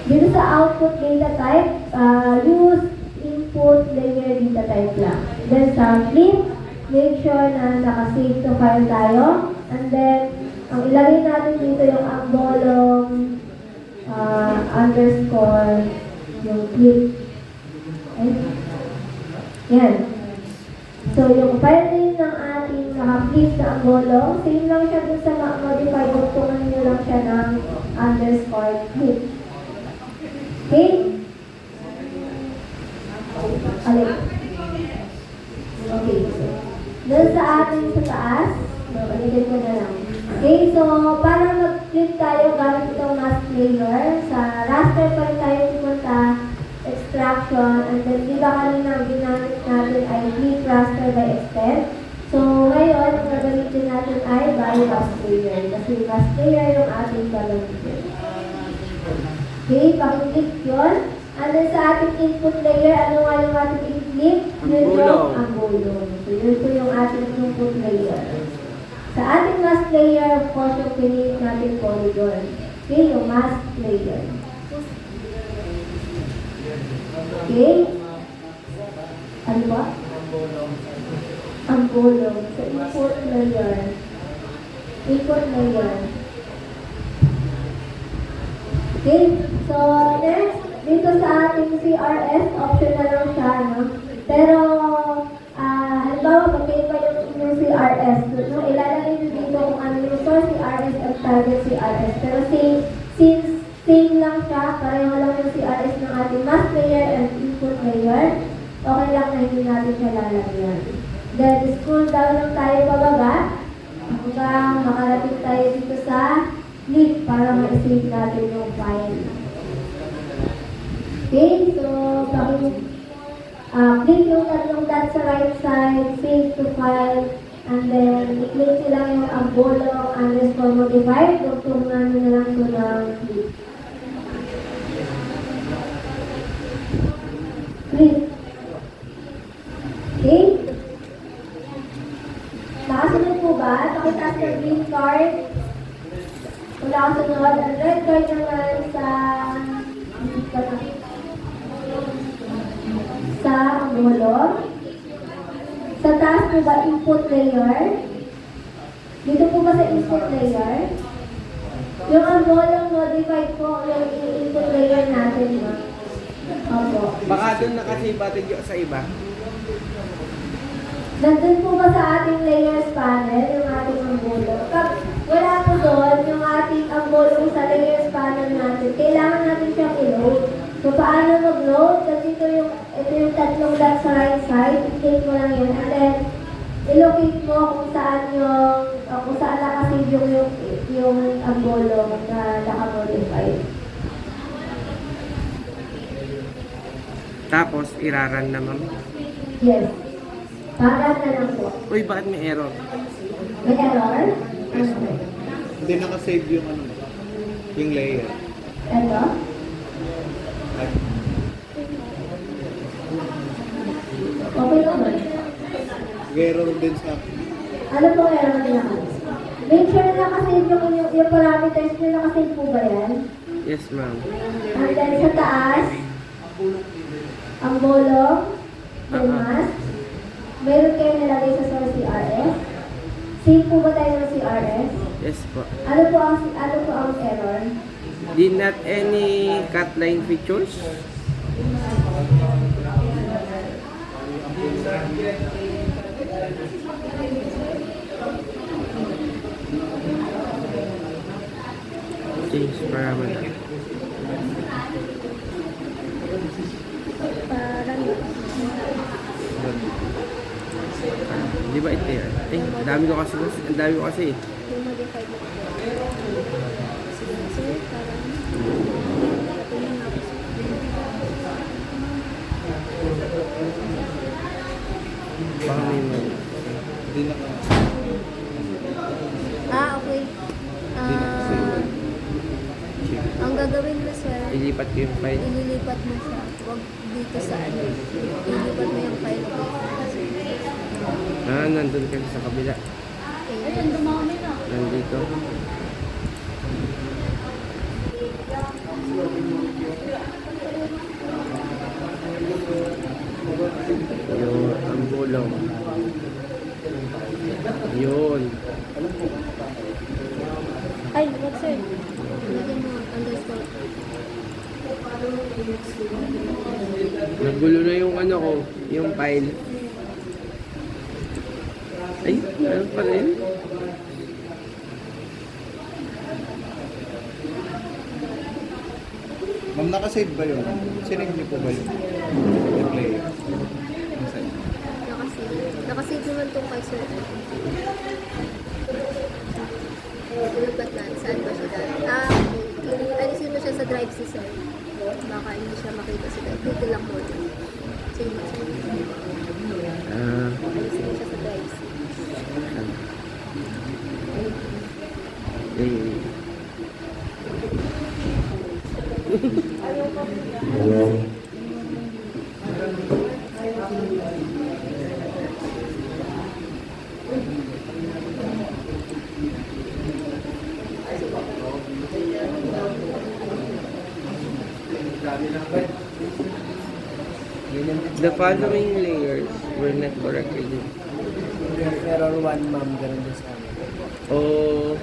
Dito sa output data type, use input layer data type lang. Then sa flip, make sure na naka-save to file tayo. And then, ang ilagay natin dito yung ang bolong underscore yung flip. Okay? Yan. So, yung file name ng ating naka-flip na ang bolong, same lang siya dun sa modify. Buktungan nyo lang siya ng underscore flip. Okay? Alin? Okay. Doon sa ating sa taas, ulitin ko na lang. Okay, so para mag-flip tayo gamit itong mask layer, sa raster pa rin tayo pumunta, extraction, and then di ba kanina ang ginamit natin ay flip raster by extend. So ngayon, ang gagamitin natin ay by mask layer, kasi mask layer yung ating gagamitin. Okay, pakiclick yun. And then sa ating input layer, ano nga yung ating i-flip? Yun yung ang bolong. So yun po yung ating input layer. Sa ating mask layer, of course, yung pinili natin polygon. Okay, yung mask layer. Okay? Ano ba? Ang bolong. So input layer. Input layer. Okay, so next, dito sa ating CRS, optional lang siya, no? Pero, halimbawa, magkayo pa yung inyong CRS. No? Ilalagay nyo dito kung ano yung source CRS at target CRS. Pero since same lang siya, pareho lang yung CRS ng ating mask layer and input layer, okay lang na hindi natin siya lalagyan. Then, scroll down lang tayo pababa hanggang makarating tayo dito sa flip para ma-save natin yung file. Okay, so click yung tatlong dot sa right side, save to file, and then i-click nyo lang yung bolong underscore modified, tugtungan nyo na lang ito ng flip. Flip. Okay? Nakasunod po ba? Pakitaas ng green card. Wala ako sunod. Ang red card naman sa bolong. Sa taas po ba input layer? Dito po ba sa input layer? Yung ang bolong modified po yung input layer natin, no? Opo. Baka doon nakasibatid yung sa iba. Nandun po ba sa ating layers panel yung ating ang bolong? Wala po doon yung ating ang bolong sa layers panel natin. Kailangan natin siyang i-load. So, paano mag-load? Kasi ito yung tatlong dot sa right side. I-click mo lang yun. And then, i-locate mo kung saan nakasave yung ang bolong na nakamodify. Tapos, iraran naman. Yes. Para na lang po. Uy, bakit may error? May error? Hindi nakasave yung yung layer. Ito? Okay naman. Error din sa Ano po error niya? Make sure na nakasave yung parameters nyo. Nakasave po ba yan? Yes, ma'am. And then sa taas, ang bolong, yung mask. Meron kayo nilagay sa source CRS. Save po ba tayo ng CRS? Yes po. Ano po ang error? Did not any cut line features? Change parameter. Di ba ito yan? Ang dami ko kasi. Yung modified na sir, parang Baka may hindi naka okay. Ang gagawin mo sir, ilipat ko yung file. ililipat mo siya. Huwag dito sa ano. Ililipat mo yung file mo. Nandun kasi sa kabila. Ayun, dumami na. Nandito. long. Yun. Ay, what's sir? Lagyan mo underscore. Nagulo na yung ano ko, yung file. Ay, ano pa rin? Ma'am, nakasave ba yun? Sinave niyo po ba yun? Yung layer. Inside. Nakasave naman tong kay sir. Lupat na. Saan ba siya dati? Alisin mo siya sa drive si sir. Baka hindi siya makita sa drive. Dito lang mo. Sige mo sir. Alisin mo siya sa drive si. The following layers were not correctly. Error 1, ma'am, ganun din sa amin. Oh.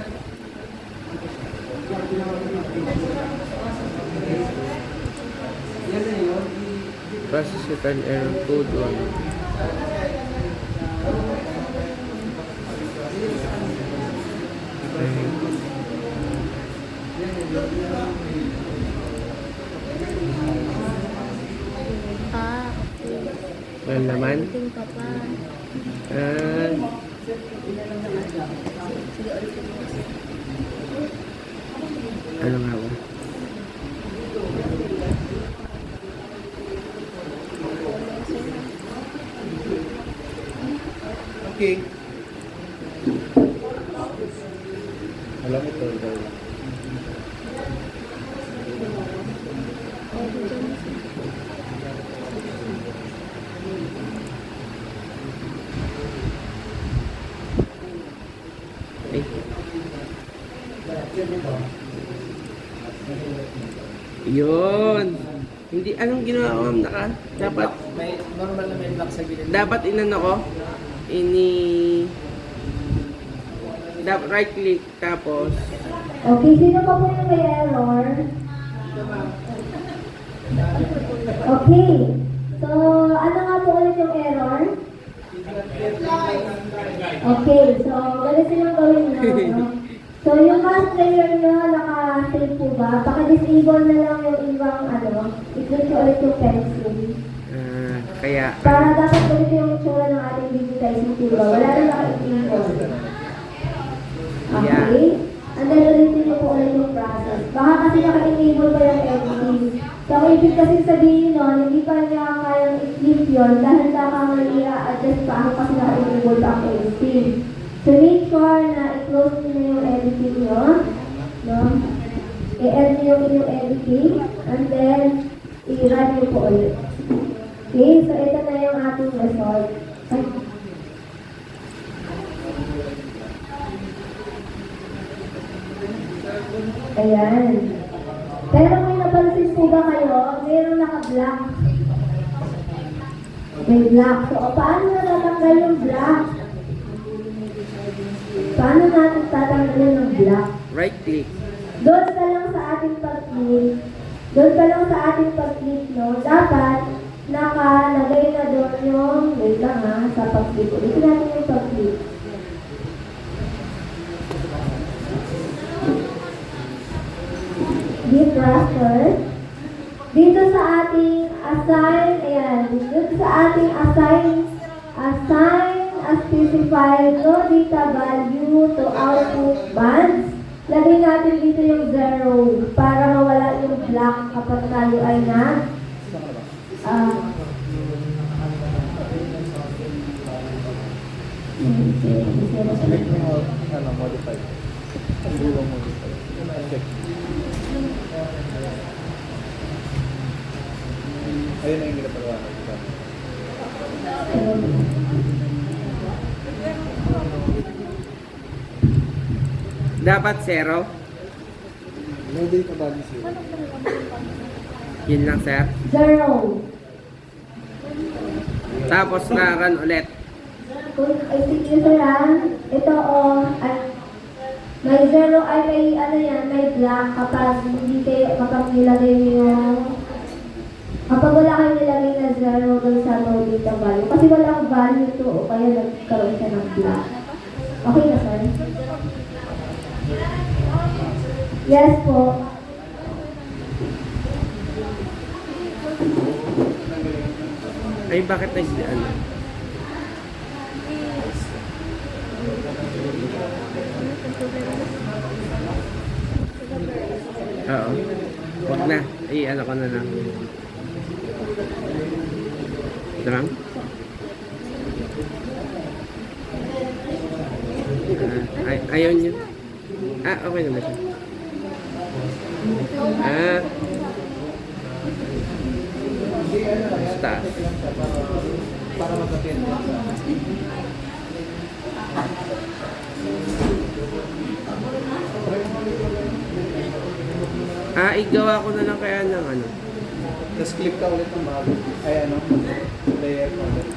Process with an error code 1. Okay. Walang laman? Ting pa pa. Sige, ulitin mo. Ano nga ba? Okay. Alam mo, turtle. Ay. Yun. Hindi, anong ginawa ko, ma'am? Dapat, May normal na may lock sa gilid. dapat inano ko, dapat right click, tapos, Okay, sino pa po yung may error? Okay. So, ano nga po ulit yung error? Okay, so, ganito yung gawin nyo. No? So, yung mask layer nyo, naka-save po ba? Baka-disable na lang yung ibang i-click nyo ulit yung pencil. kaya, Para dapat ganito yung tsura ng ating digitizing tool. Wala na naka-enable. Okay? And then ulitin nyo po ulit yung process. Baka kasi naka-enable pa yung editing. So, ang ibig kasi sabihin nun, hindi pa niya kayang i-click yun dahil baka may i-adjust pa ako kasi naka-enable pa ang editing. So, make sure na i-close nyo na yung editing nyo. No? I-end nyo yung inyong editing. And then, i-run nyo po ulit. Okay? So, ito na yung ating result. Ayan. Pero may napansin po ba kayo, mayroong naka-black. May black. So, paano natatanggal yung black? Paano natin tatanggalin ng black? right click. Doon ka lang sa ating pag-click. Doon ka lang sa ating pag-click, no? Dapat nakalagay na doon yung, wait lang ha, sa pag-click. Dito natin yung pag-click. Deep raster. Dito sa ating assign, ayan, dito sa ating assign as specified no data value to output bands. Lagay natin dito yung 0 para mawala yung black kapag tayo ay na Select mo yung modify. Dulo modify. Check. Ayun na yung ginapagawa ko. Dapat 0. No data value zero. Yun lang, sir. 0. Tapos na-run ulit. kung sige sir ito at may zero ay may ano yan, may black kapag hindi kayo, kapag nilagay niyo yung kapag wala kayo nilagay na zero dun sa no data value. Kasi walang value to o kaya nagkaroon siya ng black. Okay na sir? Yes po. Ay, bakit na si ano? Oo. Huwag na. Ay, ano ko na lang. Ito lang? Ayaw niyo. Okay naman siya. Basta. Para mag-attend. Igawa ko na lang kaya ng ano. Tapos click ka ulit ng bago. Ay ano, layer ka ulit.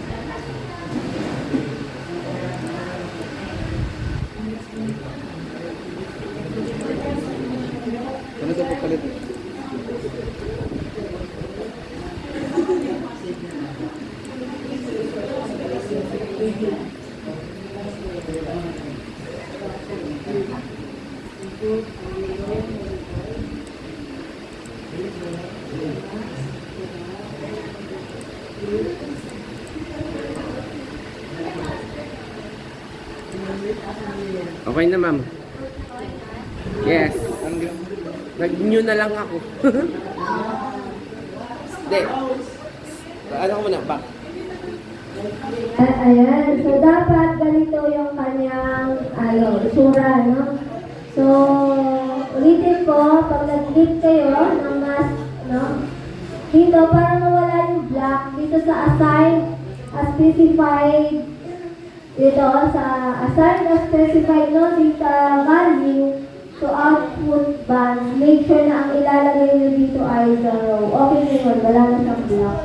Ano ito papalit? Okay na, ma'am. Yes. Ang Nag-new na lang ako. Hindi. Ano ko muna? Back. Ayan. So, dapat ganito yung kanyang isura, no? So, ulitin ko, pag nag-click kayo ng mask, no? Dito, para mawala yung black, dito sa assign as specified, dito sa assign as specified, no? Data value to output band, make sure na ang ilalagay nyo dito ay 0. Okay na yun, wala na siyang black.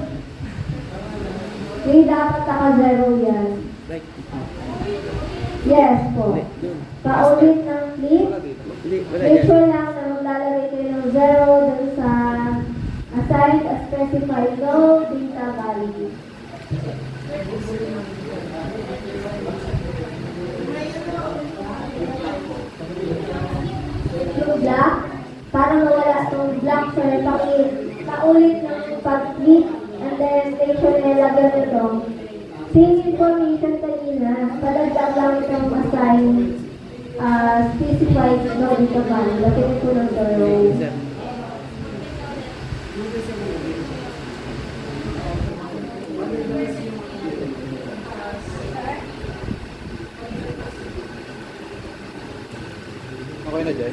Hindi dapat naka-0 yan. Like, Yes po. doon. Paulit ng click. Hindi, wala Make yan. sure lang na maglalagay kayo ng 0 dun sa assigned as specified no data value. Yung black, para mawala itong black sir, paulit ng pag-click and then make sure na ilagyan ito. Same information kanina, padagdag lang itong assign specified no data value. Lagyan ito ng 0. okay na dyan.